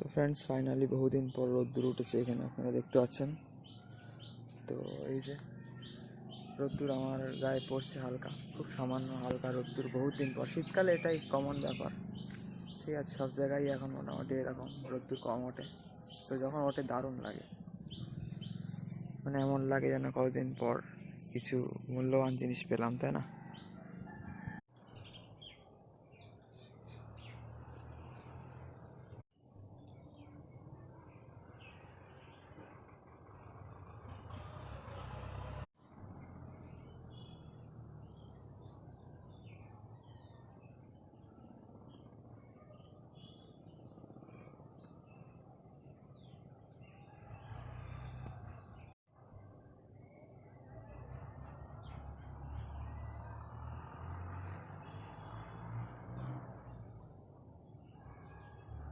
তো friends finally বহুদিন পর রোদ্দুর উঠেছে এখানে, আপনারা দেখতে পাচ্ছেন। তো এই যে রোদ্দুর আমার গায়ে পড়ছে হালকা, খুব সামান্য হালকা রোদ্দুর, বহুত দিন পর। শীতকালে এটাই কমন ব্যাপার, ঠিক আছে, সব জায়গায় এখন মোটামুটি এরকম রোদ্দুর কম ওঠে। তো যখন ওঠে দারুণ লাগে, মানে এমন লাগে যেন কতদিন পর কিছু মূল্যবান জিনিস পেলাম, তাই না?